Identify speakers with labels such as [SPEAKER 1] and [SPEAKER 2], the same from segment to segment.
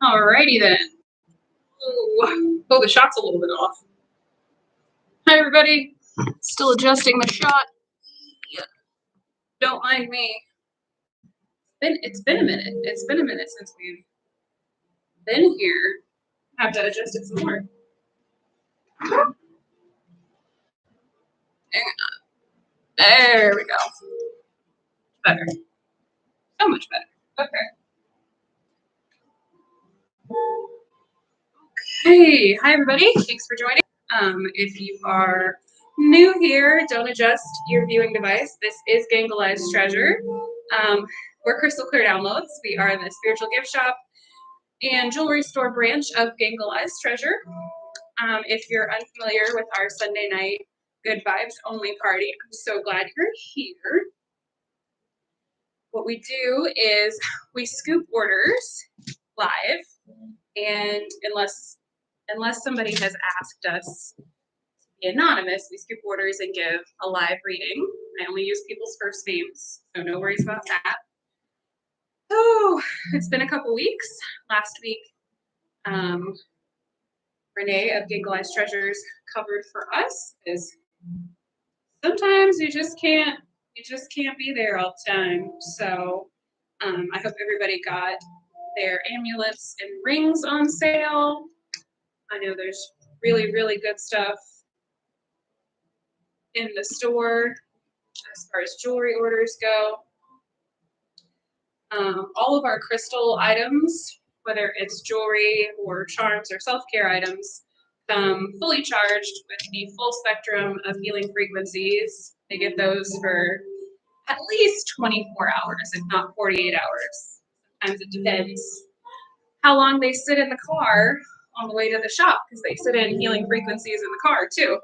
[SPEAKER 1] Alrighty then. Oh, the shot's a little bit off. Hi everybody. Still adjusting the shot. Yeah. Don't mind me. It's been a minute. It's been a minute since we've been here. I have to adjust it some more. There we go. Better. So much better. Okay. Hey, hi everybody. Thanks for joining. If you are new here, don't adjust your viewing device. This is Untitled Treasure. We're Crystal Clear Downloads. We are the spiritual gift shop and jewelry store branch of Untitled Treasure. If you're unfamiliar with our Sunday night Good Vibes Only party, I'm so glad you're here. What we do is we scoop orders live, and unless somebody has asked us to be anonymous, we scoop orders and give a live reading. I only use people's first names, so no worries about that. Oh, it's been a couple weeks. Last week, Renee of Untitled Treasures covered for us, because sometimes you just can't be there all the time. So I hope everybody got their amulets and rings on sale. I know there's really, really good stuff in the store as far as jewelry orders go. All of our crystal items, whether it's jewelry or charms or self-care items, come fully charged with the full spectrum of healing frequencies. They get those for at least 24 hours, if not 48 hours. Sometimes it depends how long they sit in the car on the way to the shop, because they sit in healing frequencies in the car too.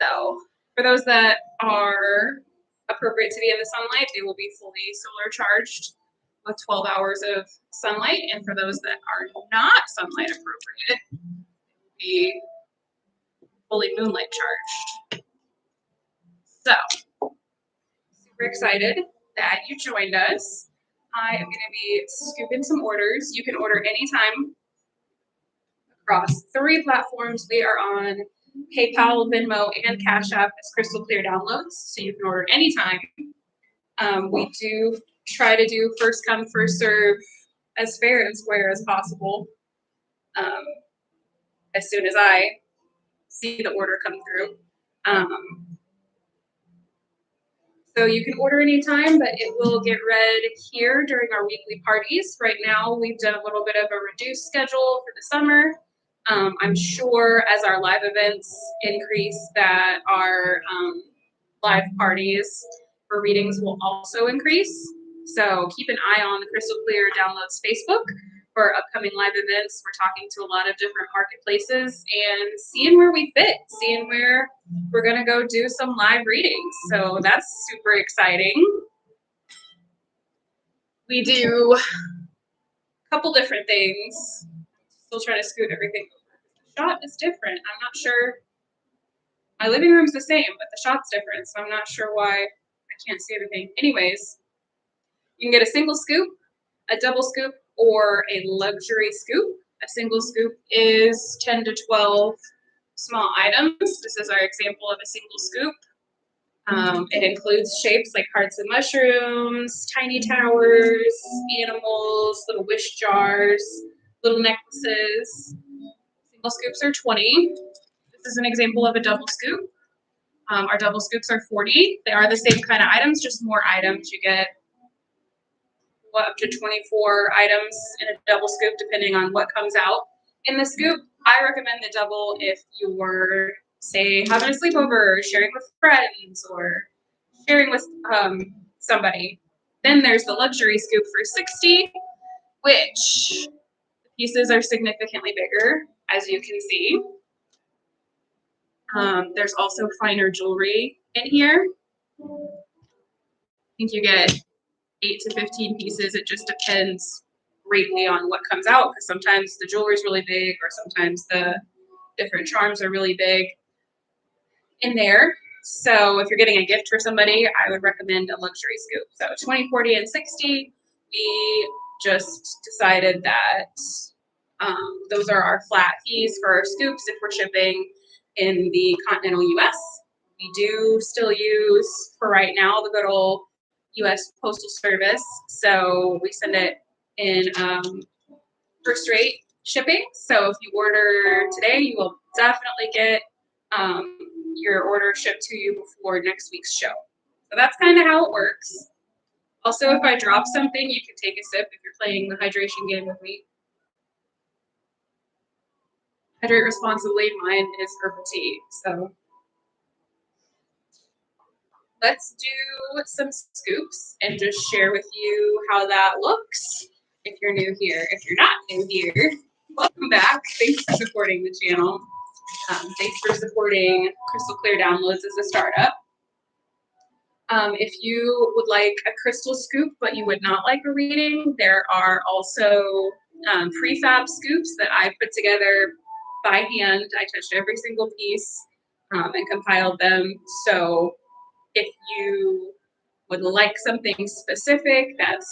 [SPEAKER 1] So for those that are appropriate to be in the sunlight, they will be fully solar charged with 12 hours of sunlight. And for those that are not sunlight appropriate, they will be fully moonlight charged. So super excited that you joined us. I am going to be scooping some orders. You can order anytime across 3 platforms. We are on PayPal, Venmo, and Cash App as Crystal Clear Downloads, so you can order anytime. We do try to do first come, first serve, as fair and square as possible. As soon as I see the order come through. So you can order anytime, but it will get read here during our weekly parties. Right now, we've done a little bit of a reduced schedule for the summer. I'm sure as our live events increase that our live parties for readings will also increase. So keep an eye on the Crystal Clear Downloads Facebook for upcoming live events. We're talking to a lot of different marketplaces and seeing where we fit, seeing where we're going to go do some live readings. So that's super exciting. We do a couple different things. Still trying to scoot everything over. The shot is different. I'm not sure. My living room's the same, but the shot's different, so I'm not sure why I can't see everything. Anyways, you can get a single scoop, a double scoop, or a luxury scoop. A single scoop is 10 to 12 small items. This is our example of a single scoop. It includes shapes like hearts and mushrooms, tiny towers, animals, little wish jars, little necklaces. Single scoops are 20. This is an example of a double scoop. Our double scoops are 40. They are the same kind of items, just more items. You get up to 24 items in a double scoop, depending on what comes out in the scoop. I recommend the double if you're, say, having a sleepover, or sharing with friends, or sharing with somebody. Then there's the luxury scoop for 60, which the pieces are significantly bigger, as you can see. There's also finer jewelry in here. I think you get 8 to 15 pieces. It just depends greatly on what comes out, because sometimes the jewelry is really big, or sometimes the different charms are really big in there. So if you're getting a gift for somebody, I would recommend a luxury scoop. So 20, 40, and 60. We just decided that those are our flat fees for our scoops if we're shipping in the continental US. We do still use, for right now, the good old US Postal Service. So we send it in first rate shipping. So if you order today, you will definitely get your order shipped to you before next week's show. So that's kind of how it works. Also, if I drop something, you can take a sip if you're playing the hydration game with me. Hydrate responsibly. Mine is herbal tea. So let's do some scoops and just share with you how that looks if you're new here. If you're not new here, welcome back. Thanks for supporting the channel. Thanks for supporting Crystal Clear Downloads as a startup. If you would like a crystal scoop, but you would not like a reading, there are also prefab scoops that I put together by hand. I touched every single piece and compiled them. So if you would like something specific that's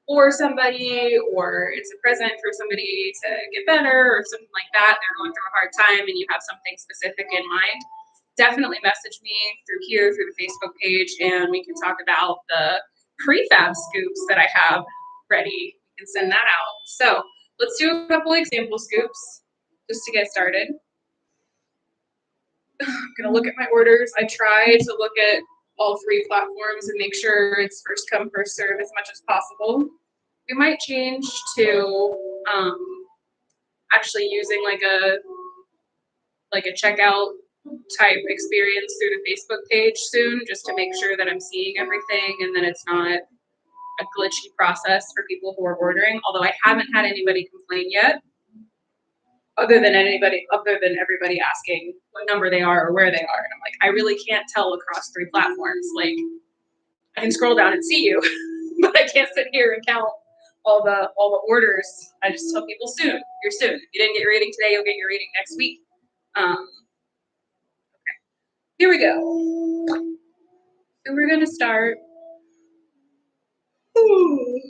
[SPEAKER 1] for somebody, or it's a present for somebody to get better or something like that, they're going through a hard time and you have something specific in mind, definitely message me through here, through the Facebook page, and we can talk about the prefab scoops that I have ready. We can send that out. So let's do a couple example scoops just to get started. I'm gonna look at my orders. I try to look at all 3 platforms and make sure it's first come, first serve as much as possible. We might change to actually using like a checkout type experience through the Facebook page soon, just to make sure that I'm seeing everything and that it's not a glitchy process for people who are ordering. Although I haven't had anybody complain yet, other than everybody asking what number they are or where they are. And I'm like, I really can't tell across 3 platforms. Like, I can scroll down and see you, but I can't sit here and count all the orders. I just tell people soon. You're soon. If you didn't get your reading today, you'll get your reading next week. Okay. Here we go. So we're gonna start. Ooh.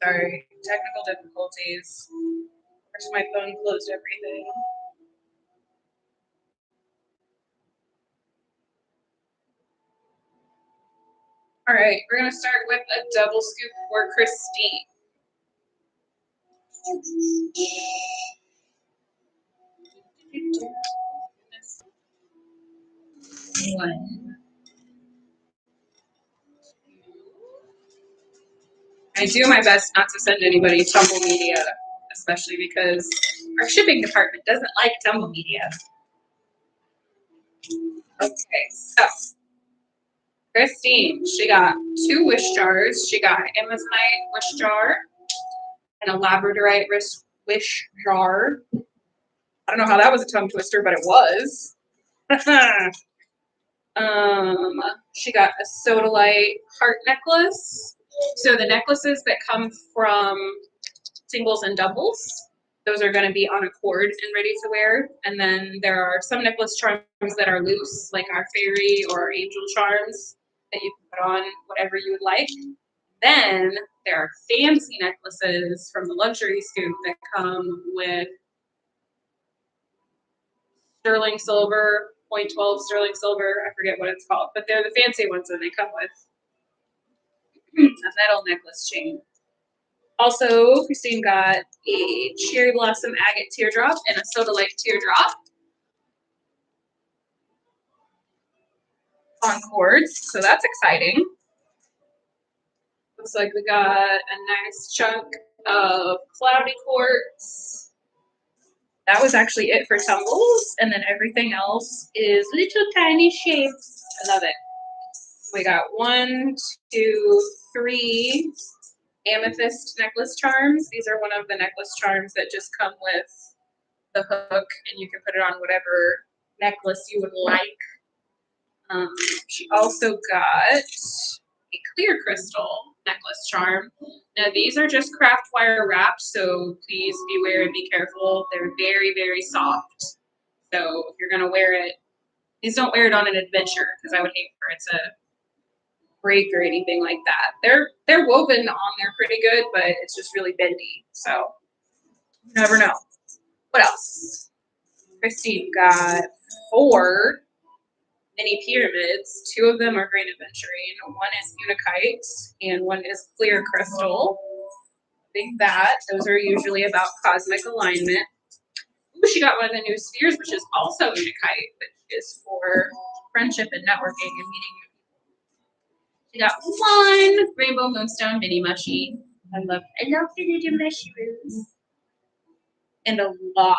[SPEAKER 1] Sorry, technical difficulties. First, my phone closed everything. All right, we're gonna start with a double scoop for Christine. One. I do my best not to send anybody tumble media, especially because our shipping department doesn't like tumble media. Okay, so Christine, she got 2 wish jars. She got an Amazonite wish jar and a Labradorite wish jar. I don't know how that was a tongue twister, but it was. She got a sodalite heart necklace. So the necklaces that come from singles and doubles, those are going to be on a cord and ready to wear. And then there are some necklace charms that are loose, like our fairy or our angel charms, that you can put on whatever you would like. Then there are fancy necklaces from the luxury scoop that come with sterling silver, 0.12 sterling silver, I forget what it's called, but they're the fancy ones that they come with. A metal necklace chain. Also, Christine got a cherry blossom agate teardrop and a sodalite teardrop on cords, so that's exciting. Looks like we got a nice chunk of cloudy quartz. That was actually it for tumbles, and then everything else is little tiny shapes. I love it. We got 1, 2, 3 amethyst necklace charms. These are one of the necklace charms that just come with the hook, and you can put it on whatever necklace you would like. She also got a clear crystal necklace charm. Now these are just craft wire wrapped, so please beware and be careful. They're very, very soft. So if you're gonna wear it Please don't wear it on an adventure because I would hate for it to break or anything like that. They're woven on there pretty good, but it's just really bendy. So you never know. What else? Christine got 4 mini pyramids. 2 of them are green aventurine. One is unakite and one is clear crystal. I think that those are usually about cosmic alignment. Ooh, she got one of the new spheres, which is also unakite, which is for friendship and networking and meeting new people. She got 1 rainbow moonstone mini mushy. I love the little mushrooms. And a lot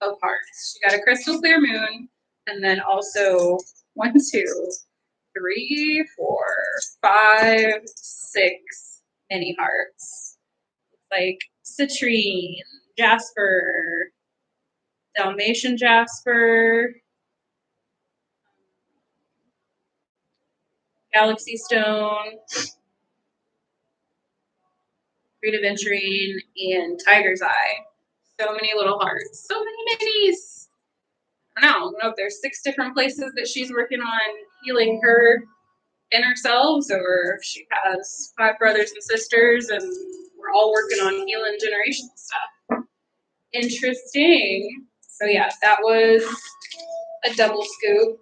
[SPEAKER 1] of hearts. She got a crystal clear moon, and then also 1, 2, 3, 4, 5, 6 mini hearts. Like citrine, jasper, Dalmatian jasper, galaxy stone, green aventurine, and tiger's eye. So many little hearts. So many minis. I don't know if there's 6 different places that she's working on healing her inner selves, or if she has 5 brothers and sisters and we're all working on healing generational stuff. Interesting. So yeah, that was a double scoop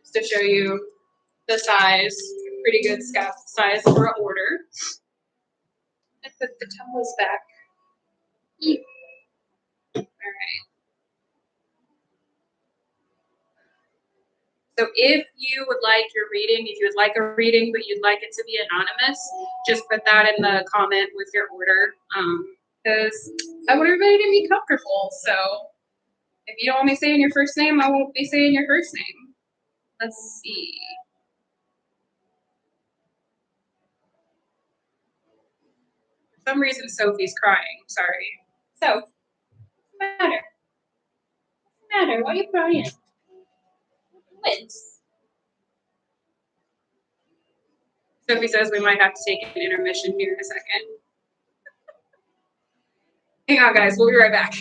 [SPEAKER 1] just to show you the size. Pretty good size for an order. I put the towels back. All right. So if you would like your reading, if you would like a reading, but you'd like it to be anonymous, just put that in the comment with your order. Because I want everybody to be comfortable. So if you don't want me saying your first name, I won't be saying your first name. Let's see. For some reason, Sophie's crying. Sorry. So, what's the matter? What's the matter? Why are you crying? Wins. Sophie says we might have to take an intermission here in a second. Hang on, guys. We'll be right back.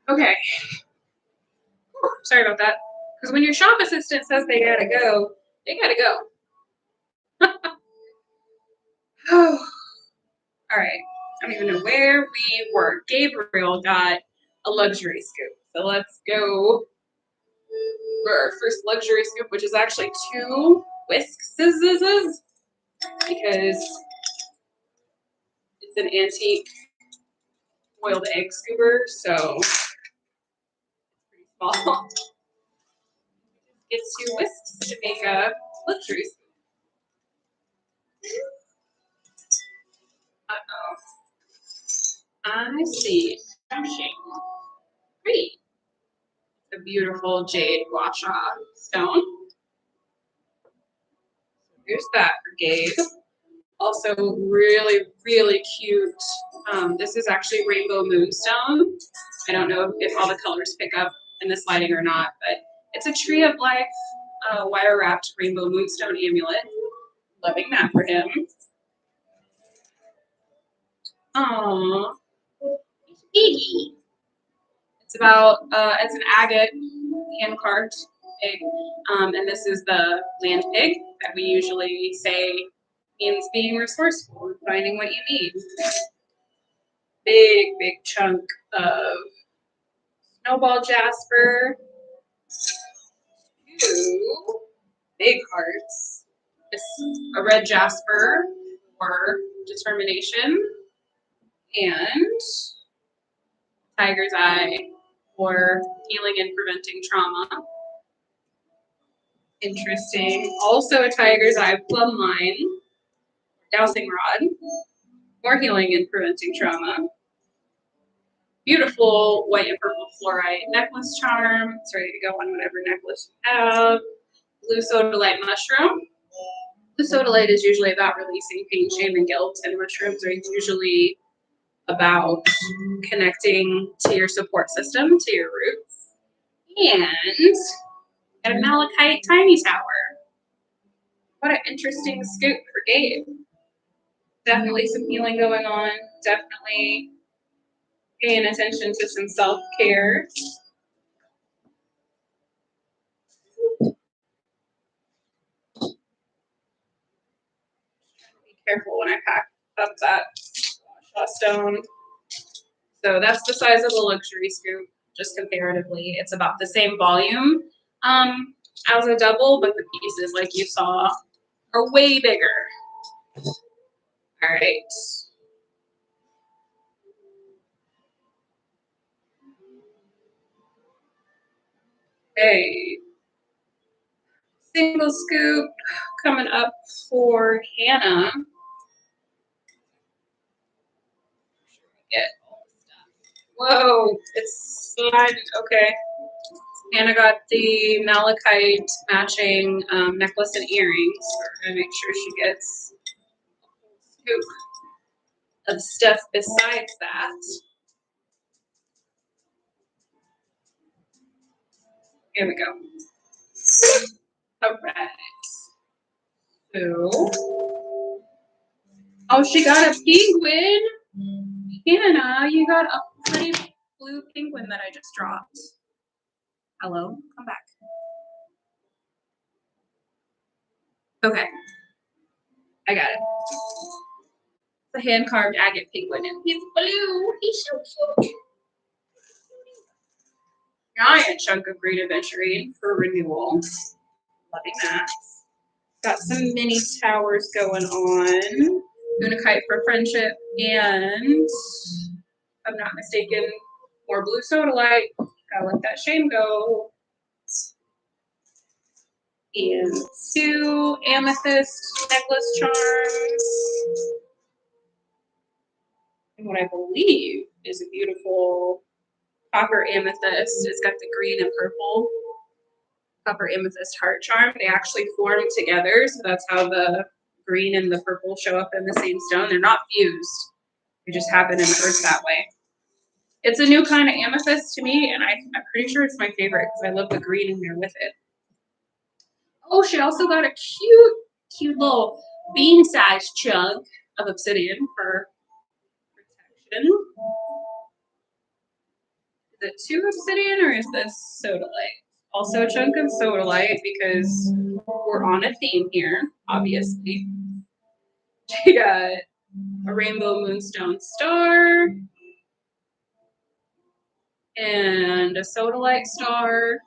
[SPEAKER 1] Okay. Sorry about that. Because when your shop assistant says they gotta go, they gotta go. Oh, all right. I don't even know where we were. Gabriel got a luxury scoop. So let's go for our first luxury scoop, which is actually 2 whisks because it's an antique boiled egg scooper, so it's pretty small. Gets 2 whisks to make a luxury scoop. Uh-oh. I see crashing. Pretty. A beautiful jade gua sha stone. Here's that for Gabe. Also really, really cute. This is actually rainbow moonstone. I don't know if all the colors pick up in this lighting or not, but it's a tree of life wire wrapped rainbow moonstone amulet. Loving that for him. Aww. Iggy. It's about, it's an agate hand carved pig. And this is the land pig that we usually say means being resourceful and finding what you need. Big, big chunk of snowball jasper. 2 big hearts. A red jasper for determination. And tiger's eye for healing and preventing trauma. Interesting. Also a tiger's eye plumb line, dowsing rod, for healing and preventing trauma. Beautiful white and purple fluorite necklace charm. It's ready to go on whatever necklace you have. Blue sodalite mushroom. Blue sodalite is usually about releasing pain, shame, and guilt, and mushrooms are usually about connecting to your support system, to your roots. And got a malachite tiny tower. What an interesting scoop for Gabe. Definitely some healing going on. Definitely paying attention to some self-care. Be careful when I pack up that stone. So that's the size of the luxury scoop, just comparatively. It's about the same volume as a double, but the pieces, like you saw, are way bigger. All right. Okay. Single scoop coming up for Hannah. Whoa, it's sliding. Okay. Hannah got the malachite matching necklace and earrings. We're gonna make sure she gets a scoop of stuff besides that. Here we go. All right. So, oh, she got a penguin. Hannah, you got a pretty blue penguin that I just dropped. Hello, come back. Okay, I got it. It's a hand-carved agate penguin, and he's blue. He's so cute. Giant chunk of green aventurine for renewal. Loving that. Got some mini towers going on. Unakite for friendship, and if I'm not mistaken, more blue sodalite. Gotta let that shame go. And 2 amethyst necklace charms. And what I believe is a beautiful copper amethyst. It's got the green and purple copper amethyst heart charm. They actually form together, so that's how the green and the purple show up in the same stone. They're not fused. They just happen in the earth that way. It's a new kind of amethyst to me, and I'm pretty sure it's my favorite because I love the green in there with it. Oh, she also got a cute little bean-sized chunk of obsidian for protection. Is it 2 obsidian or is this sodalite? Also a chunk of sodalite because we're on a theme here, obviously. We got a rainbow moonstone star and a sodalite star.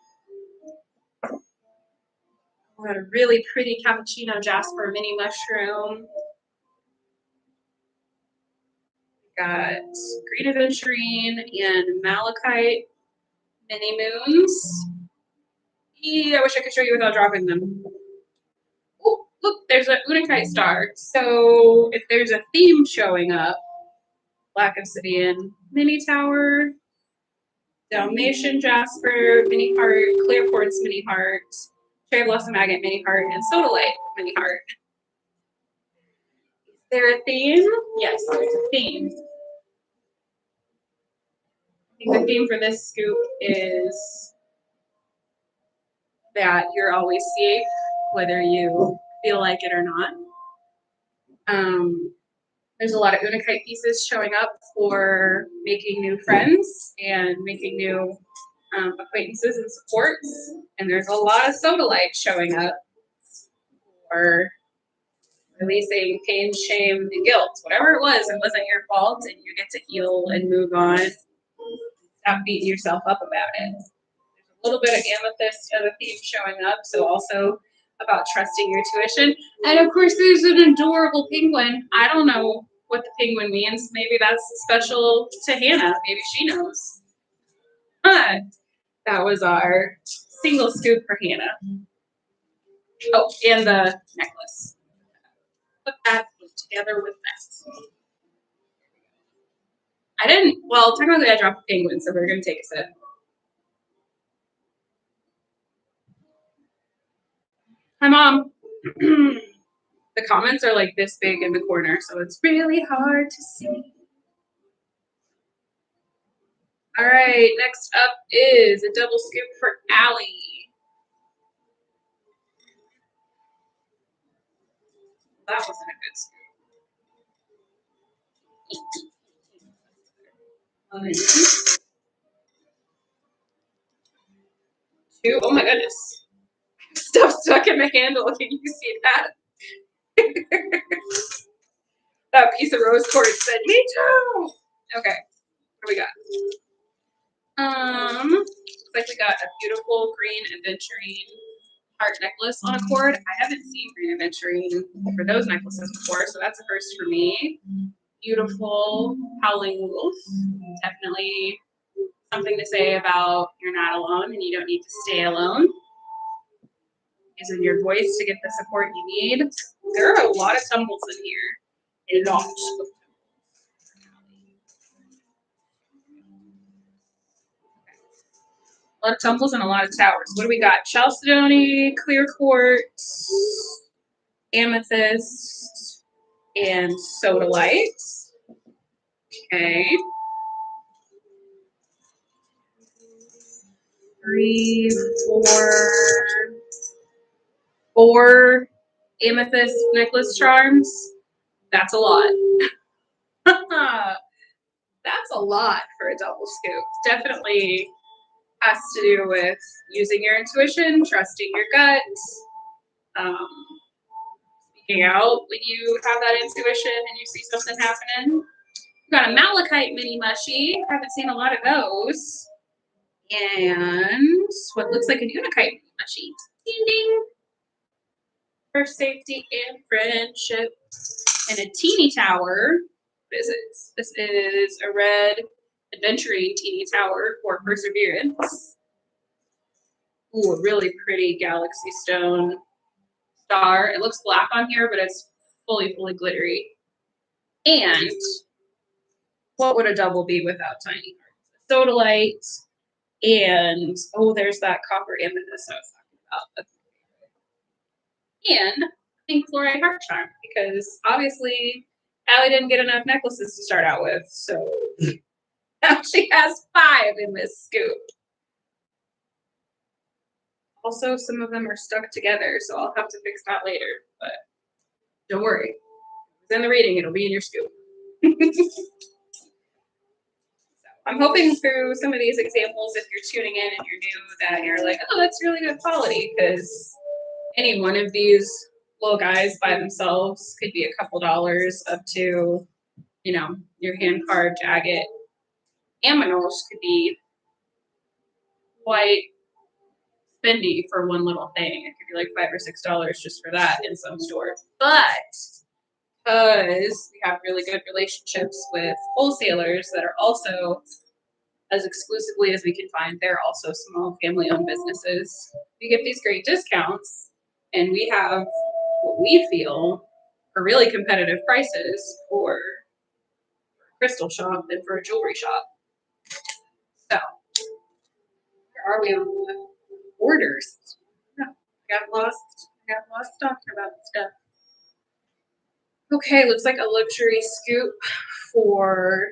[SPEAKER 1] We got a really pretty cappuccino jasper mini mushroom. We got green aventurine and malachite mini moons. I wish I could show you without dropping them. Oh, look, there's an unakite star. So if there's a theme showing up, black obsidian mini tower, Dalmatian jasper mini heart, clear quartz mini heart, cherry blossom agate mini heart, and sodalite mini heart. Is there a theme? Yes, there's a theme. I think the theme for this scoop is that you're always safe, whether you feel like it or not. There's a lot of unakite pieces showing up for making new friends and making new acquaintances and supports. And there's a lot of sodalite showing up for releasing pain, shame, and guilt. Whatever it wasn't your fault, and you get to heal and move on. Stop beating yourself up about it. There's a little bit of amethyst of a theme showing up, so also about trusting your tuition. And of course, there's an adorable penguin. I don't know what the penguin means. Maybe that's special to Hannah. Maybe she knows. But that was our single scoop for Hannah. Oh, and the necklace. Put that together with that. Well, technically I dropped the penguin, so we're going to take a sip. Hi, Mom. The comments are like this big in the corner, so it's really hard to see. All right, next up is a double scoop for Allie. That wasn't a good scoop. 2. Oh my goodness. Stuff stuck in the handle. Can you see that? That piece of rose quartz said, me too. Okay, what do we got? Looks like we got a beautiful green aventurine heart necklace on a cord. I haven't seen green aventurine for those necklaces before, so that's a first for me. Beautiful howling wolf. Definitely something to say about you're not alone and you don't need to stay alone. Using your voice to get the support you need. There are a lot of tumbles in here. A lot. A lot of tumbles and a lot of towers. What do we got? Chalcedony, clear quartz, amethyst, and sodalite. Okay. 3, 4 amethyst necklace charms. That's a lot. That's a lot for a double scoop. Definitely has to do with using your intuition, trusting your gut, speaking out when you have that intuition and you see something happening. We've got a malachite mini mushy. Haven't seen a lot of those. And what looks like a unakite mini mushy. Ding ding. For safety and friendship. And a teeny tower. What is it? This is a red adventuring teeny tower for perseverance. Ooh, a really pretty galaxy stone star. It looks black on here, but it's fully glittery. And what would a double be without tiny hearts? Sodalite, and oh, there's that copper amethyst I was talking about. That's and pink fluorite heart charm, because obviously Allie didn't get enough necklaces to start out with, so now she has 5 in this scoop. Also, some of them are stuck together, so I'll have to fix that later, but don't worry. It's in the reading, it'll be in your scoop. So, I'm hoping through some of these examples, if you're tuning in and you're new, that you're like, oh, that's really good quality, because any one of these little guys by themselves could be a couple dollars, up to, you know, your hand carved agate aminos could be quite spendy for one little thing. It could be like $5 or $6 just for that in some stores. But because we have really good relationships with wholesalers that are also, as exclusively as we can find, they're also small family-owned businesses. We get these great discounts, and we have what we feel are really competitive prices for a crystal shop and for a jewelry shop. So, where are we on the orders? Yeah, I got lost talking about stuff. Okay, looks like a luxury scoop for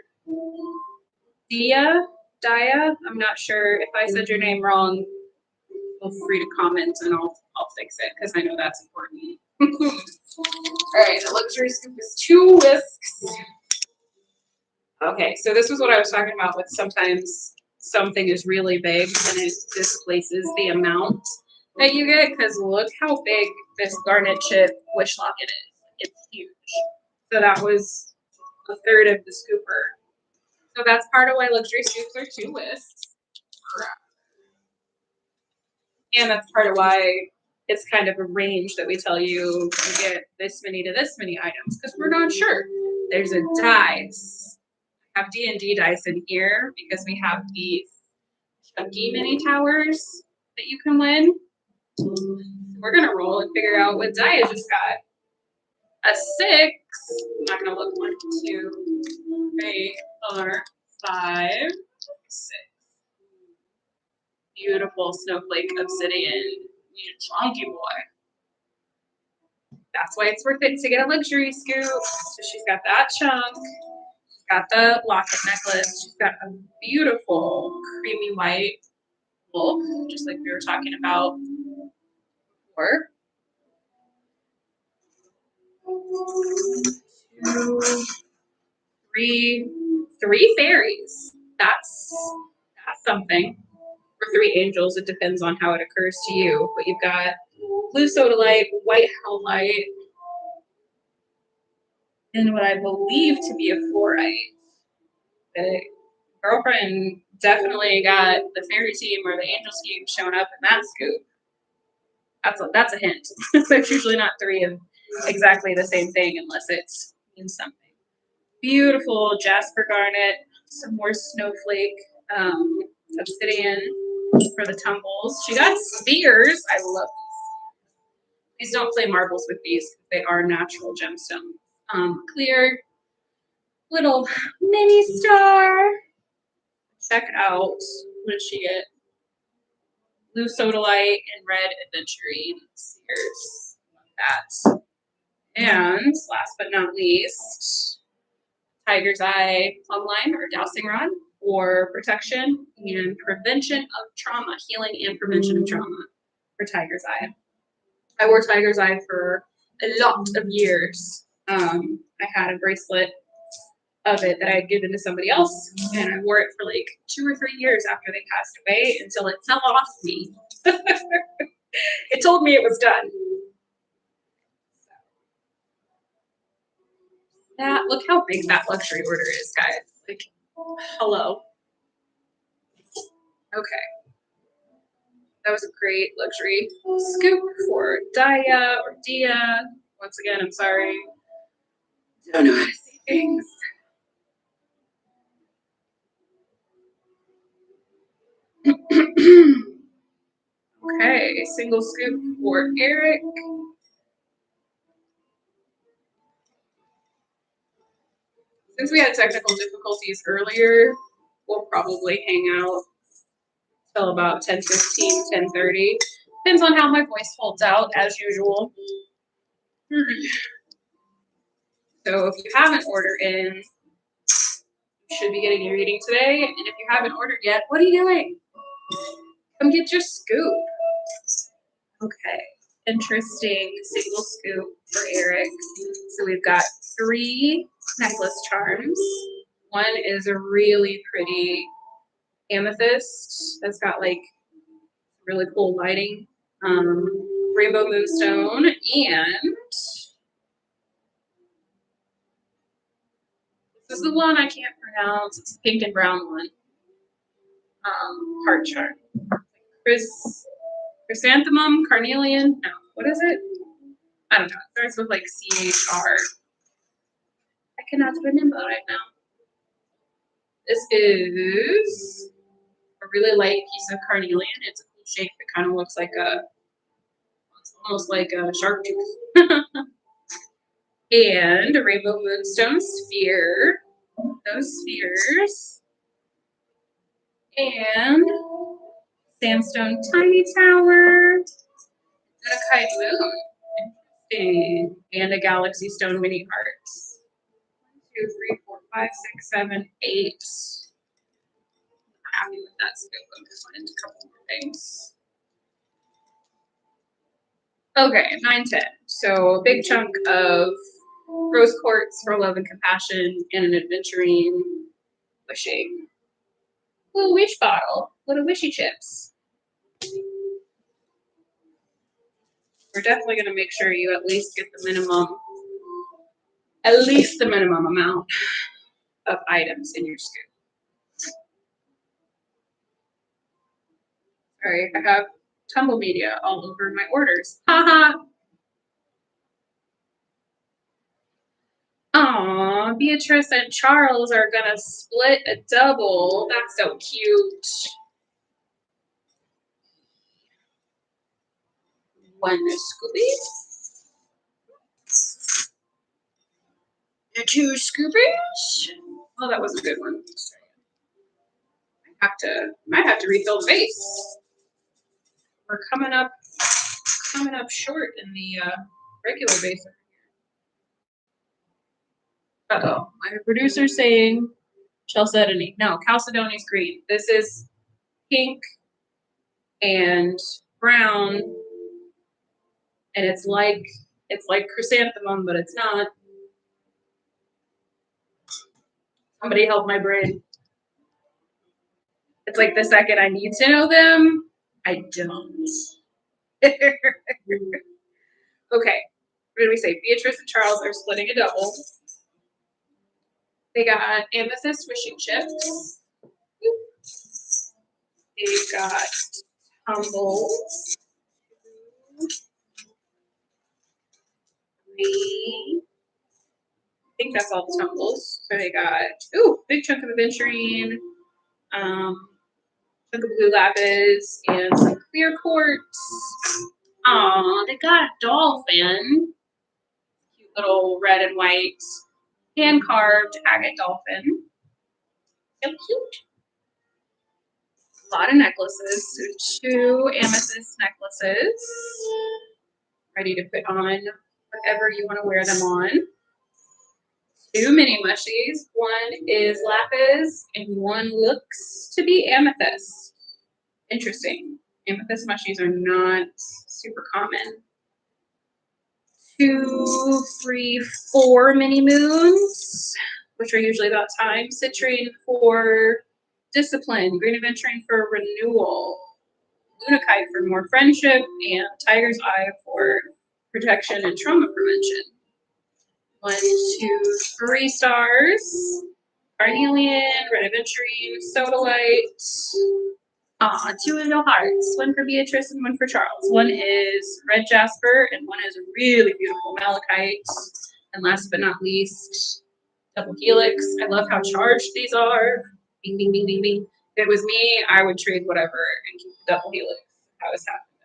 [SPEAKER 1] Dia. I'm not sure if I said your name wrong. Feel free to comment and I'll fix it because I know that's important. All right, the luxury scoop is 2 whisks. Okay, so this was what I was talking about with sometimes something is really big and it displaces the amount that you get, because look how big this garnet chip wish locket is. It's huge. So that was a third of the scooper. So that's part of why luxury scoops are 2 whisks. And that's part of why it's kind of a range that we tell you get this many to this many items, because we're not sure. There's a dice. I have D&D dice in here because we have these chunky mini towers that you can win. So we're going to roll and figure out what die I just got. A 6. I'm not going to look. 1, 2, 3, 4, 5, 6. Beautiful snowflake obsidian. You chunky boy. That's why it's worth it to get a luxury scoop. So she's got that chunk. She's got the locket necklace. She's got a beautiful creamy white wolf, just like we were talking about before. 2, 3 fairies. That's something. Or 3 angels. It depends on how it occurs to you. But you've got blue sodalite, white hellite, and what I believe to be a fluorite. The girlfriend definitely got the fairy team or the angel scheme showing up in that scoop. That's a hint. There's usually not 3 of exactly the same thing unless it's in something. Beautiful jasper garnet, some more snowflake, obsidian for the tumbles. She got spheres. I love these. Please don't play marbles with these. They are natural gemstones. Clear little mini star. Check out, what did she get? Blue sodalite and red aventurine spheres. Love that. And last but not least, tiger's eye plumb line or dowsing rod for protection and prevention of trauma, healing and prevention of trauma for tiger's eye. I wore tiger's eye for a lot of years. I had a bracelet of it that I had given to somebody else, and I wore it for like 2 or 3 years after they passed away until it fell off me. It told me it was done. Look how big that luxury order is, guys. Like, hello. Okay. That was a great luxury scoop for Dia or Dia. Once again, I'm sorry. Don't know how to say things. Okay, single scoop for Eric. Since we had technical difficulties earlier, we'll probably hang out till about 10:15, 10:30. Depends on how my voice holds out, as usual. So if you haven't ordered in, you should be getting your reading today. And if you haven't ordered yet, what are you doing? Come get your scoop. Okay, interesting single scoop for Eric. So we've got 3 necklace charms. One is a really pretty amethyst that's got like really cool lighting. Rainbow moonstone, and this is the one I can't pronounce. It's the pink and brown one. Heart chart. Chrysanthemum, carnelian. No, what is it? I don't know. It starts with like CHR. I cannot remember right now. This is a really light piece of carnelian. It's a cool shape. It kind of looks like it's almost like a shark tooth. And a rainbow moonstone sphere. Those spheres. And sandstone tiny tower. And a kite moon. Interesting. And a galaxy stone mini hearts. 1, 2, 3, 4, 5, 6, 7, 8. I'm happy with that scope. I'm just find a couple more things. Okay, 9, 10. So a big chunk of rose quartz for love and compassion, and an adventuring wishing. Little wish bottle, little wishy chips. We're definitely going to make sure you at least get the minimum amount of items in your scoop. Sorry, I have tumble media all over my orders. Haha. Aw, Beatrice and Charles are gonna split a double. That's so cute. One Scooby. And 2 Scoobies. Oh, that was a good one. Might have to refill the base. We're coming up short in the regular base. Uh-oh, my producer's saying chalcedony. No, chalcedony's green. This is pink and brown, and it's like chrysanthemum, but it's not. Somebody help my brain. It's like the second I need to know them, I don't. Okay, what did we say? Beatrice and Charles are splitting a double. They got amethyst wishing chips. They've got tumbles. 3. I think that's all the tumbles. So they got, big chunk of aventurine, chunk of blue lapis, and some clear quartz. Aw, they got a dolphin. Cute little red and white hand carved agate dolphin. So cute. A lot of necklaces. So 2 amethyst necklaces. Ready to put on whatever you want to wear them on. 2 mini mushies. One is lapis and one looks to be amethyst. Interesting. Amethyst mushies are not super common. 2, 3, 4 mini moons, which are usually about time. Citrine for discipline. Green aventurine for renewal. Lunakite for more friendship, and Tiger's Eye for protection and trauma prevention. 1, 2, 3 stars. Carnelian, red aventurine, sodalite. 2 little hearts. One for Beatrice and one for Charles. One is red jasper and one is a really beautiful malachite. And last but not least, double helix. I love how charged these are. Bing, bing, bing, bing, bing. If it was me, I would trade whatever and keep the double helix. I was happy with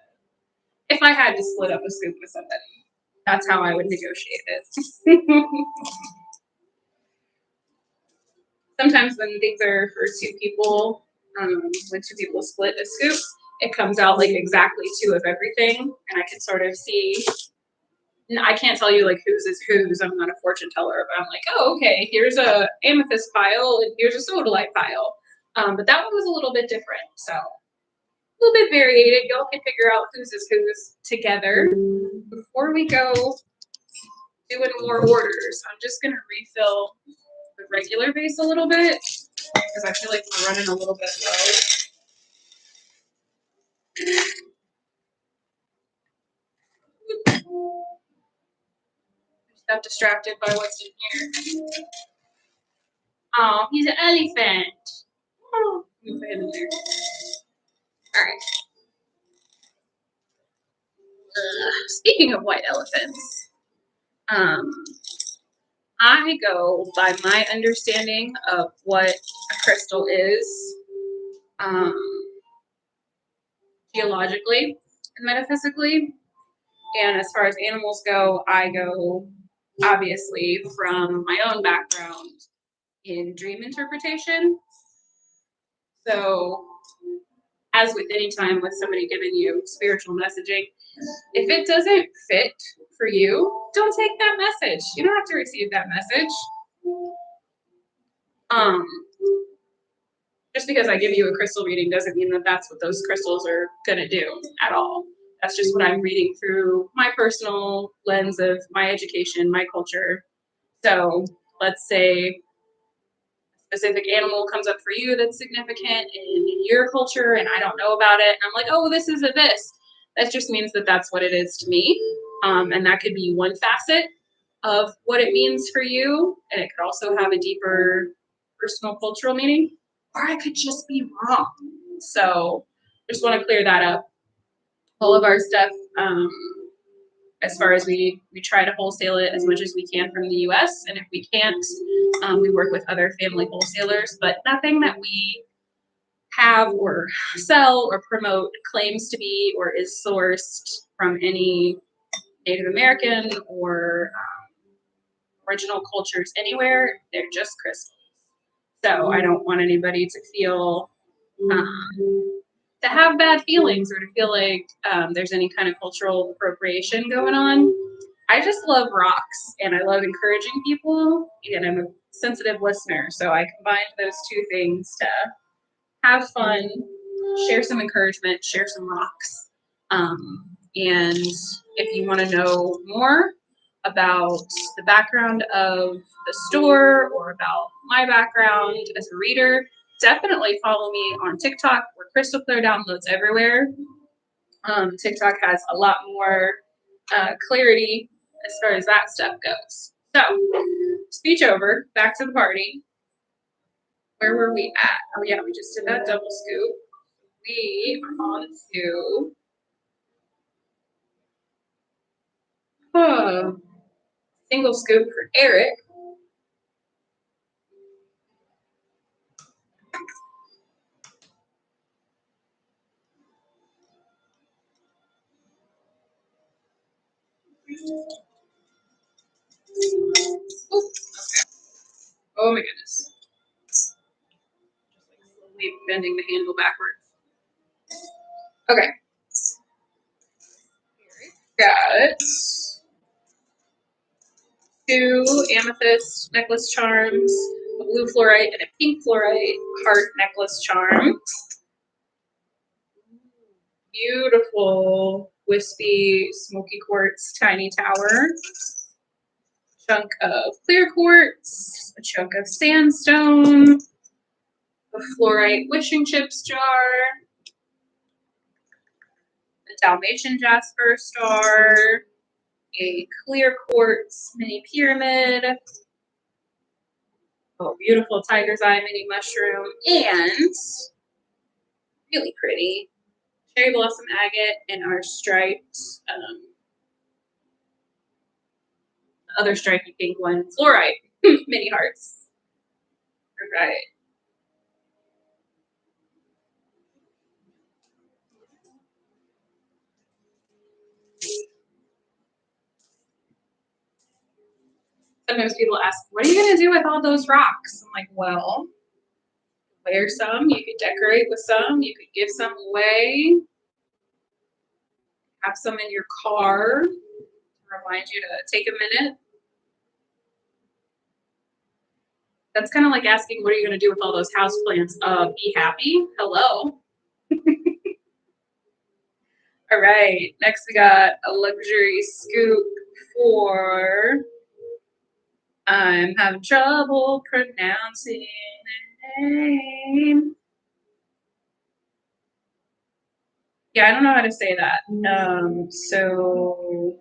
[SPEAKER 1] it. If I had to split up a scoop with somebody, that's how I would negotiate it. Sometimes when things are for 2 people, when 2 people split a scoop, it comes out like exactly 2 of everything, and I can sort of see. And I can't tell you like whose is whose. I'm not a fortune teller, but I'm like, oh, okay, here's a amethyst pile and here's a sodalite pile. But that one was a little bit different, so a little bit variated. Y'all can figure out whose is whose together. Before we go doing more orders, I'm just gonna refill the regular circular base a little bit because I feel like we're running a little bit low. I just got distracted by what's in here. Oh, he's an elephant. Oh, let me put him in there. All right. Speaking of white elephants, I go by my understanding of what a crystal is, geologically and metaphysically. And as far as animals go, I go obviously from my own background in dream interpretation. So, as with any time with somebody giving you spiritual messaging, if it doesn't fit for you, don't take that message. You don't have to receive that message. Just because I give you a crystal reading doesn't mean that that's what those crystals are going to do at all. That's just what I'm reading through my personal lens of my education, my culture. So let's say a specific animal comes up for you that's significant in your culture and I don't know about it. And I'm like, oh, this is a this. That just means that that's what it is to me. And that could be one facet of what it means for you. And it could also have a deeper personal cultural meaning. Or I could just be wrong. So just want to clear that up. All of our stuff, as far as we try to wholesale it as much as we can from the US. And if we can't, we work with other family wholesalers. But nothing that we have or sell or promote claims to be or is sourced from any Native American or original cultures anywhere. They're just crystals. So I don't want anybody to feel to have bad feelings or to feel like there's any kind of cultural appropriation going on. I just love rocks and I love encouraging people, and I'm a sensitive listener. So I combined those two things to have fun, share some encouragement, share some rocks. And if you want to know more about the background of the store or about my background as a reader, definitely follow me on TikTok. We're Crystal Clear downloads everywhere. TikTok has a lot more clarity as far as that stuff goes. So, speech over, back to the party. Where were we at? Oh yeah, we just did that double scoop. We are on to single scoop for Eric. Ooh, okay. Oh my goodness. Just like slowly bending the handle backwards. Okay. Got 2 amethyst necklace charms, a blue fluorite and a pink fluorite heart necklace charm. Beautiful, wispy, smoky quartz tiny tower. Chunk of clear quartz, a chunk of sandstone, a fluorite wishing chips jar, a Dalmatian jasper star, a clear quartz mini pyramid, oh, beautiful tiger's eye mini mushroom, and really pretty cherry blossom agate and our striped, other stripy pink one, fluorite mini hearts. All right. Sometimes people ask, what are you going to do with all those rocks? I'm like, well, wear some, you could decorate with some, you could give some away, have some in your car to remind you to take a minute. That's kind of like asking, what are you going to do with all those houseplants? Be happy. Hello. All right, next we got a luxury scoop for I'm having trouble pronouncing the name. Yeah, I don't know how to say that. So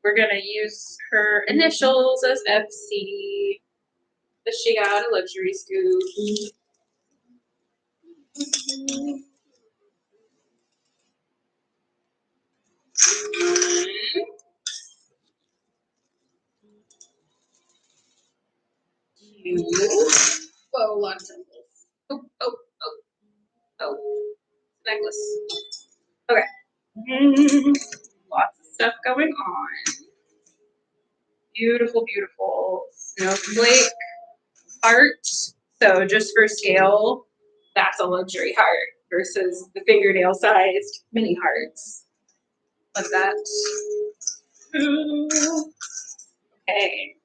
[SPEAKER 1] we're gonna use her initials as FC. But she got a luxury scoop. Whoa, a lot of temples. Oh, oh, oh, oh. Necklace. Okay. Lots of stuff going on. Beautiful, beautiful snowflake heart. So just for scale, that's a luxury heart versus the fingernail sized mini hearts. Like that. Okay.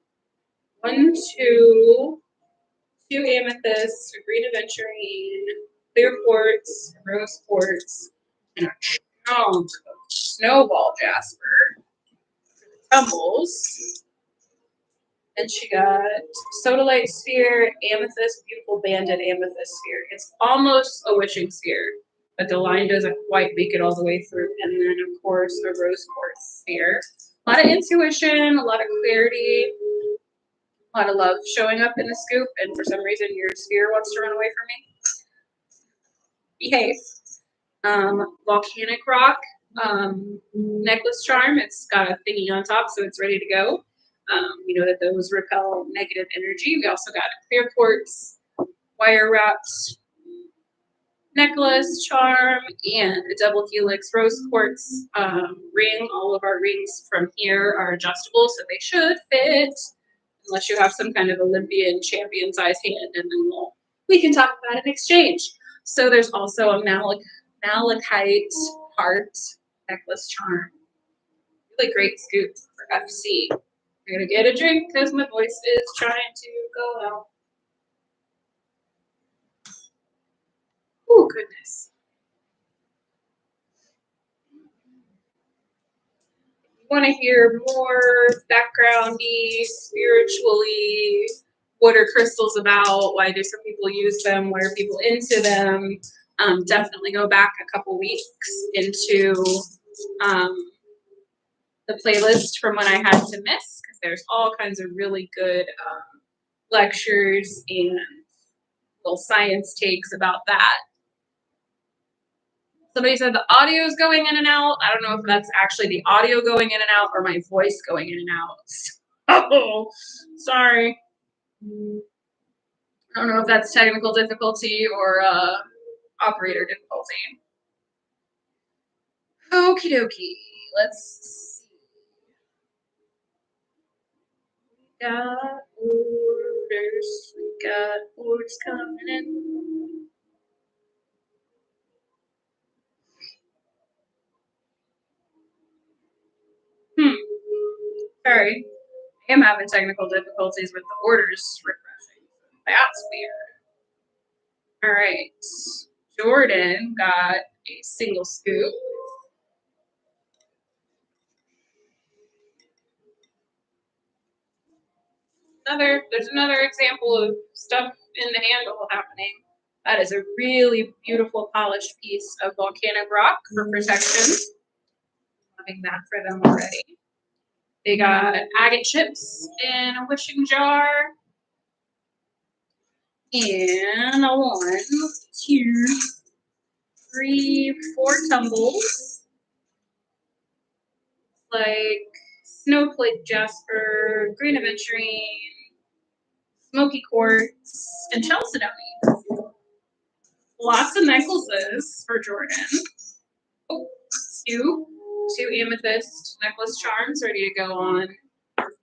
[SPEAKER 1] 1, 2, 2 amethysts, a green aventurine, clear quartz, rose quartz, and a chunk of snowball jasper for the tumbles. And she got sodalite sphere, amethyst, beautiful banded amethyst sphere. It's almost a wishing sphere, but the line doesn't quite make it all the way through. And then, of course, a rose quartz sphere. A lot of intuition, a lot of clarity, a lot of love showing up in the scoop. And for some reason, your sphere wants to run away from me. Behave. Volcanic rock necklace charm. It's got a thingy on top, so it's ready to go. You know that those repel negative energy. We also got a clear quartz wire wrapped necklace charm and a double helix rose quartz ring. All of our rings from here are adjustable, so they should fit, unless you have some kind of Olympian champion size hand, and then we can talk about an exchange. So there's also a malachite heart necklace charm. Really great scoop for FC. I'm gonna get a drink because my voice is trying to go out. Oh goodness. You want to hear more backgroundy, spiritually? What are crystals about? Why do some people use them? Why are people into them? Definitely go back a couple weeks into the playlist from when I had to miss, because there's all kinds of really good lectures and little science takes about that. Somebody said the audio is going in and out. I don't know if that's actually the audio going in and out or my voice going in and out. Oh, sorry. I don't know if that's technical difficulty or operator difficulty. Okie dokie. Let's see. We got orders. We got orders coming in. Sorry. I am having technical difficulties with the orders refreshing. That's weird. All right. Jordan got a single scoop. There's another example of stuff in the handle happening. That is a really beautiful polished piece of volcanic rock for protection. Having that for them already. They got agate chips in a wishing jar. And a 1, 2, 3, 4 tumbles. Like snowflake jasper, green aventurine, smoky quartz, and chalcedony. Lots of necklaces for Jordan. Oh, two amethyst necklace charms ready to go on.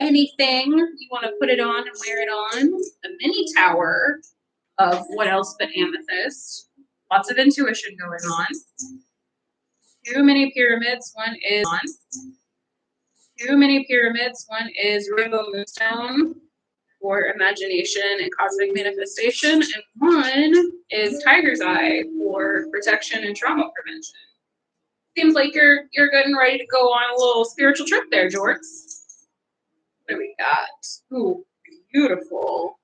[SPEAKER 1] Anything you want to put it on and wear it on. A mini tower of what else but amethyst. Lots of intuition going on. 2 mini pyramids. One is on. 2 mini pyramids. One is rainbow moonstone for imagination and cosmic manifestation, and one is tiger's eye for protection and trauma prevention. Seems like you're good and ready to go on a little spiritual trip there, Jorts. do we got? Ooh, beautiful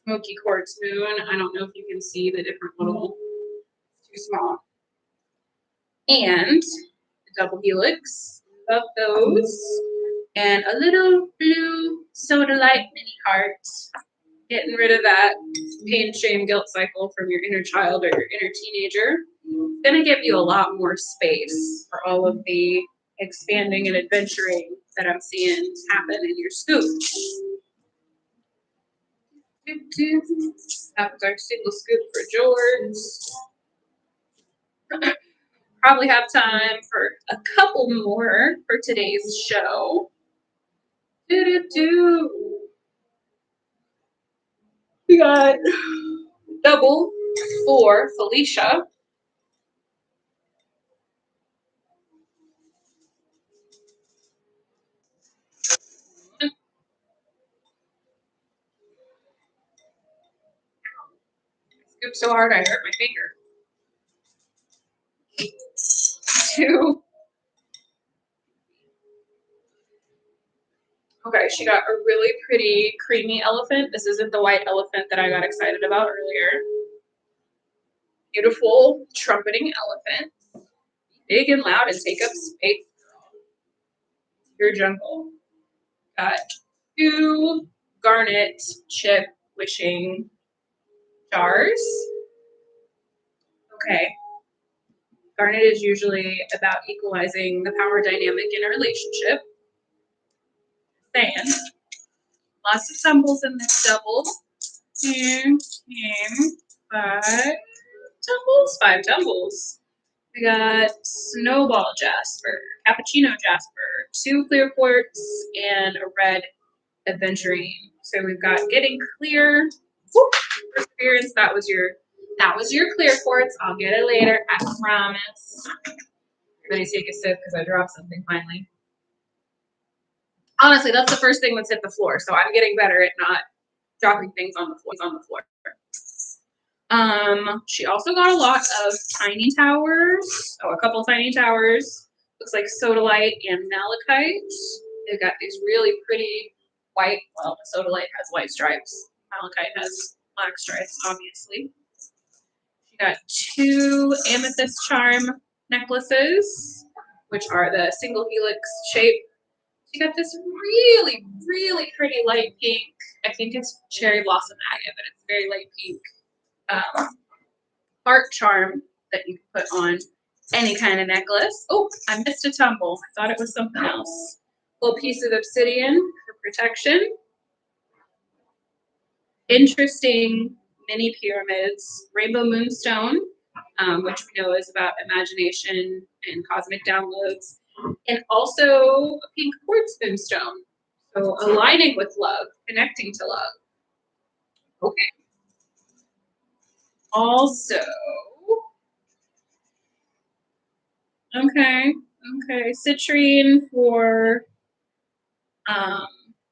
[SPEAKER 1] smoky quartz moon. I don't know if you can see the different little, too small. And the double helix, love those. And a little blue sodalite mini heart. Getting rid of that pain, shame, guilt cycle from your inner child or your inner teenager. It's gonna give you a lot more space for all of the expanding and adventuring that I'm seeing happen in your scoop. That was our single scoop for George. Probably have time for a couple more for today's show. We got double for Felicia. Scooped so hard I hurt my finger. 2. Okay, she got a really pretty creamy elephant. This isn't the white elephant that I got excited about earlier. Beautiful trumpeting elephant. Big and loud and take up space. Your jungle. Got 2 garnet chip wishing jars. Okay. Garnet is usually about equalizing the power dynamic in a relationship. Saying. Lots of tumbles in this double. 2, 5 tumbles. 5 tumbles. We got Snowball Jasper, Cappuccino Jasper, 2 clear quartz, and a red Adventurine. So we've got Getting Clear, Perseverance. That was your clear quartz. I'll get it later, I promise. Everybody take a sip because I dropped something finally. Honestly, that's the first thing that's hit the floor, so I'm getting better at not dropping things on the floor. She also got a lot of tiny towers. Oh, a couple tiny towers. Looks like sodalite and malachite. They've got these really pretty white, well, the sodalite has white stripes. Malachite has black stripes, obviously. She got 2 amethyst charm necklaces, which are the single helix shape. She got this really, really pretty light pink. I think it's cherry blossom agate, but it's very light pink. Heart charm that you can put on any kind of necklace. Oh, I missed a tumble. I thought it was something else. Little piece of obsidian for protection. Interesting mini pyramids. Rainbow moonstone, which we know is about imagination and cosmic downloads. And also a pink quartz moonstone. So aligning with love, connecting to love. Okay. Also, okay, citrine for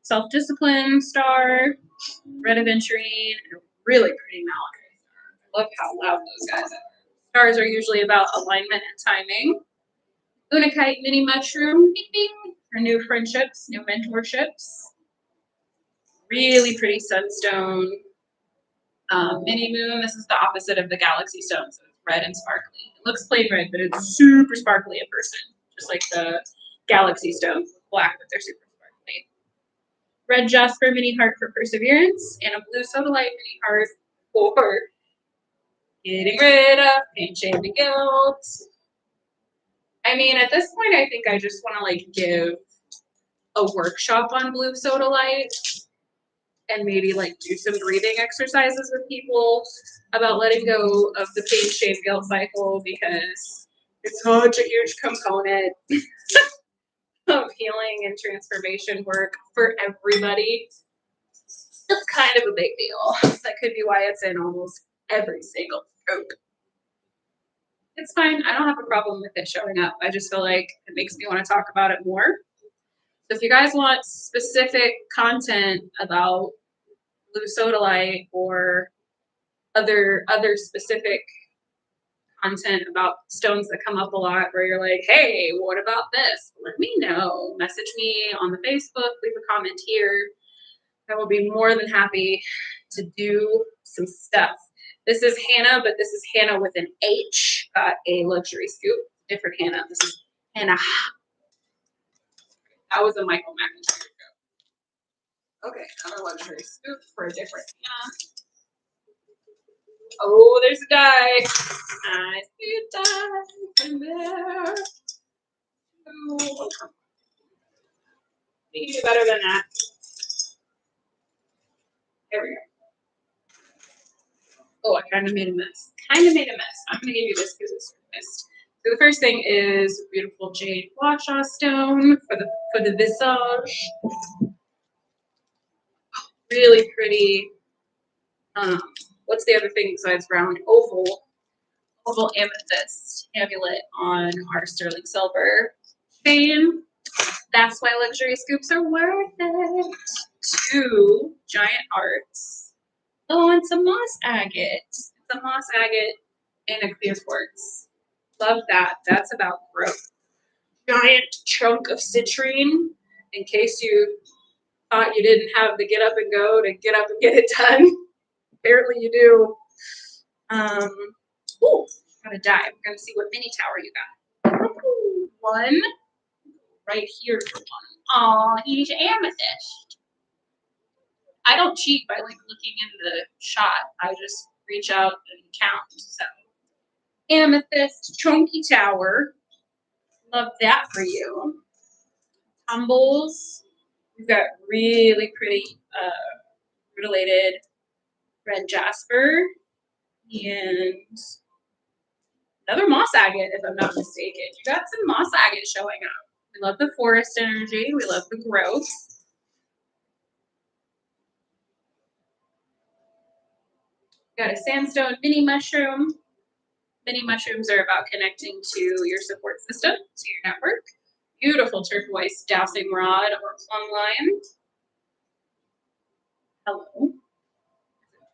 [SPEAKER 1] self-discipline star, red aventurine, and a really pretty malachite star. I love how loud those guys are. Stars are usually about alignment and timing. Unakite mini mushroom, bing, bing, for new friendships, new mentorships. Really pretty sunstone. Mini moon, this is the opposite of the galaxy stone, so it's red and sparkly. It looks plain red, but it's super sparkly in person, just like the galaxy stones, black, but they're super sparkly. Red jasper mini heart for perseverance, and a blue sodalite mini heart for getting rid of pain, shame, and guilt. I mean, at this point, I think I just want to like give a workshop on blue sodalite and maybe like do some breathing exercises with people about letting go of the pain, shame, guilt cycle, because it's such a huge component of healing and transformation work for everybody. It's kind of a big deal. That could be why it's in almost every single group. It's fine. I don't have a problem with it showing up. I just feel like it makes me want to talk about it more. So if you guys want specific content about blue sodalite or other specific content about stones that come up a lot where you're like, hey, what about this? Let me know. Message me on the Facebook, leave a comment here. I will be more than happy to do some stuff. This is Hannah, but this is Hannah with an H, a luxury scoop. Different Hannah. This is Hannah. That was a Michael McIntyre joke. Okay, another luxury scoop for a different Hannah. Oh, there's a die. I see a die in there. Oh, you can do better than that. There we go. Oh, I kind of made a mess. I'm going to give you this because it's missed. So the first thing is beautiful jade guasha stone for the visage. Really pretty. What's the other thing besides round? Oval amethyst amulet on our sterling silver chain. That's why luxury scoops are worth it. 2 giant hearts. Oh, and some moss agate. Some moss agate and a clear quartz. Love that. That's about growth. Giant chunk of citrine in case you thought you didn't have the get up and go to get up and get it done. Apparently you do. Ooh, got a die. We're gonna see what mini tower you got. One right here for one. Aw, he's amethyst. I don't cheat by like looking in the shot. I just reach out and count. So amethyst chunky tower. Love that for you. Tumbles. We've got really pretty rutilated red jasper and another moss agate, if I'm not mistaken. You got some moss agate showing up. We love the forest energy. We love the growth. Got a sandstone mini mushroom. Mini mushrooms are about connecting to your support system, to your network. Beautiful turquoise dowsing rod or plumb line. Hello.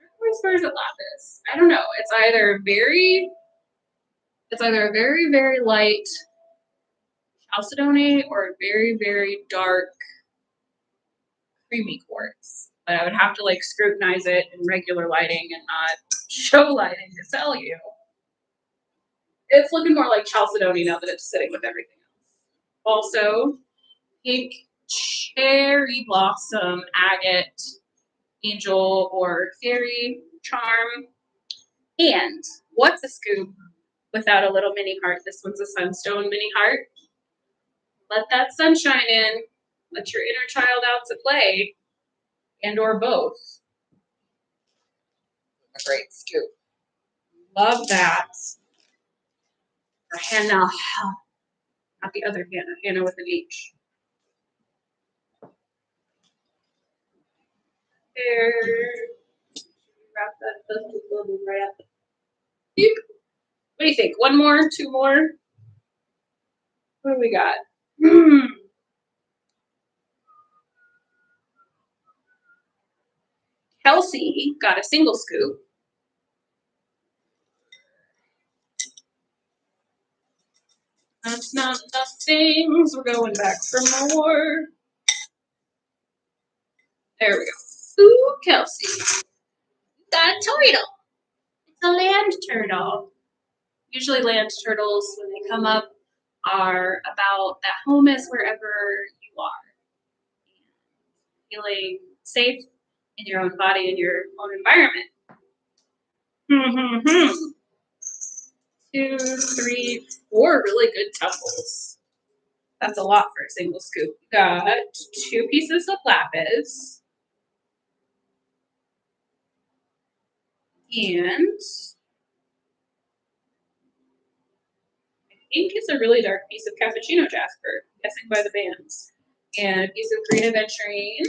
[SPEAKER 1] Turquoise or is it lapis? I don't know. It's either a very, very light chalcedony or a very, very dark creamy quartz. But I would have to like scrutinize it in regular lighting and not show lighting to tell you. It's looking more like chalcedony now that it's sitting with everything else. Also, pink cherry blossom agate angel or fairy charm. And what's a scoop without a little mini heart? This one's a sunstone mini heart. Let that sun shine in. Let your inner child out to play, and or both. A great scoop. Love that. Or Hannah, not the other Hannah, Hannah with an H. There. Wrap that little right up. What do you think? One more? 2 more? What do we got? Kelsey got a single scoop. That's not enough things. We're going back for more. There we go. Ooh, Kelsey. Got a turtle. It's a land turtle. Usually land turtles, when they come up, are about that home is wherever you are. Feeling safe in your own body, in your own environment. 2, 3, 4 really good tumbles. That's a lot for a single scoop. You got 2 pieces of lapis. And I think it's a really dark piece of cappuccino jasper, I'm guessing by the bands. And a piece of green aventurine.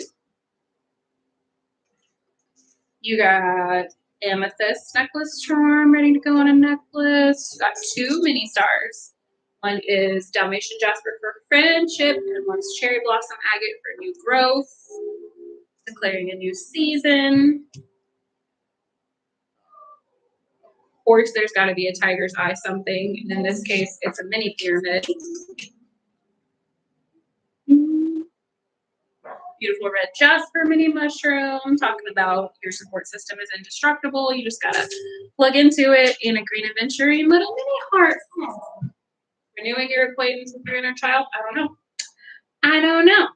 [SPEAKER 1] You got amethyst necklace charm ready to go on a necklace. You got 2 mini stars. One is Dalmatian jasper for friendship, and one's cherry blossom agate for new growth, declaring a new season. Of course, there's got to be a tiger's eye something. And in this case, it's a mini pyramid. Beautiful red jasper mini mushroom, talking about your support system is indestructible. You just gotta plug into it in a green aventurine little mini heart. Oh. Renewing your acquaintance with your inner child? I don't know. I don't know.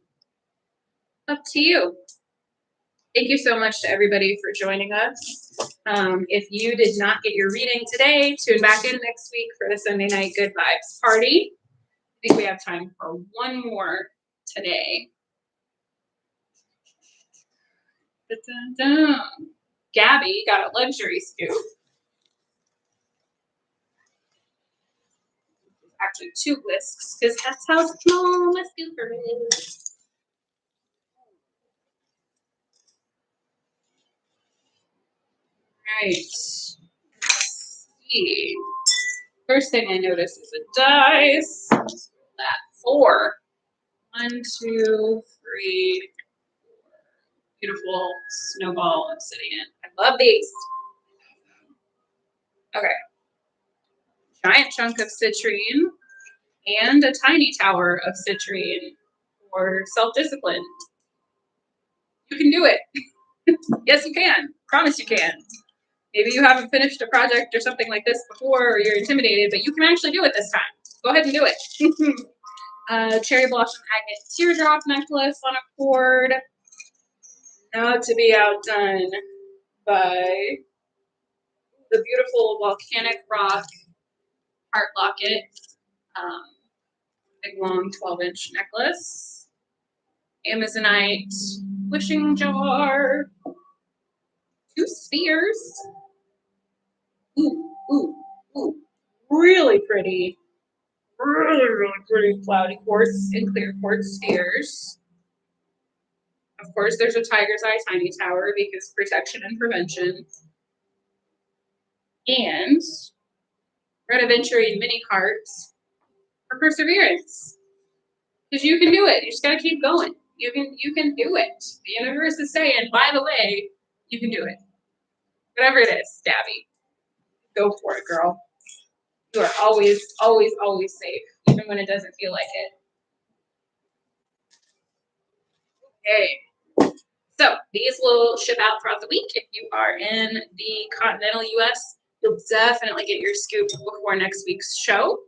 [SPEAKER 1] Up to you. Thank you so much to everybody for joining us. If you did not get your reading today, tune back in next week for the Sunday night Good Vibes party. I think we have time for one more today. Da-da-da. Gabby got a luxury scoop. Actually, 2 whisks, because that's how small my scooper is. Right. Let's see. First thing I notice is a dice. That 4. 1, 2, 3. Beautiful snowball obsidian. I love these. Okay. Giant chunk of citrine and a tiny tower of citrine for self-discipline. You can do it. Yes, you can. Promise you can. Maybe you haven't finished a project or something like this before, or you're intimidated, but you can actually do it this time. Go ahead and do it. Cherry blossom agate teardrop necklace on a cord. Not to be outdone by the beautiful volcanic rock heart locket. Big long 12-inch necklace. Amazonite wishing jar. 2 spheres. Ooh, ooh, ooh. Really pretty. Really pretty cloudy quartz and clear quartz spheres. Of course, there's a tiger's eye tiny tower because protection and prevention. And red aventurine mini hearts for perseverance. Because you can do it. You just gotta keep going. You can do it. The universe is saying, by the way, you can do it. Whatever it is, Gabby. Go for it, girl. You are always, always, always safe, even when it doesn't feel like it. Okay. So these will ship out throughout the week. If you are in the continental US, you'll definitely get your scoop before next week's show.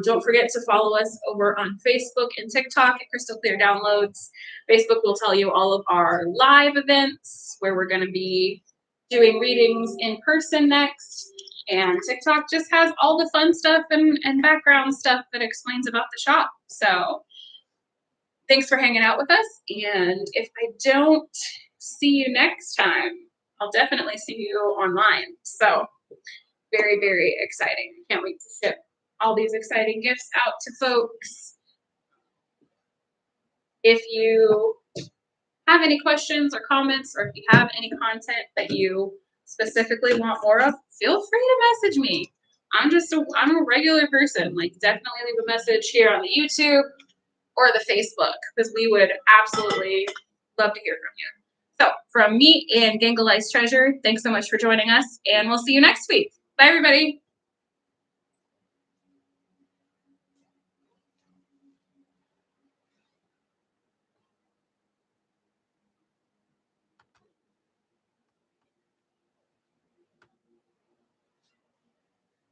[SPEAKER 1] Don't forget to follow us over on Facebook and TikTok at Crystal Clear Downloads. Facebook will tell you all of our live events where we're going to be doing readings in person next. And TikTok just has all the fun stuff and background stuff that explains about the shop. So thanks for hanging out with us. And if I don't see you next time, I'll definitely see you online. So very, very exciting. Can't wait to ship all these exciting gifts out to folks. If you have any questions or comments, or if you have any content that you specifically want more of, feel free to message me. I'm a regular person. Like, definitely leave a message here on the YouTube or the Facebook, because we would absolutely love to hear from you. So from me and Ganglei's Treasure, thanks so much for joining us, and we'll see you next week. Bye, everybody.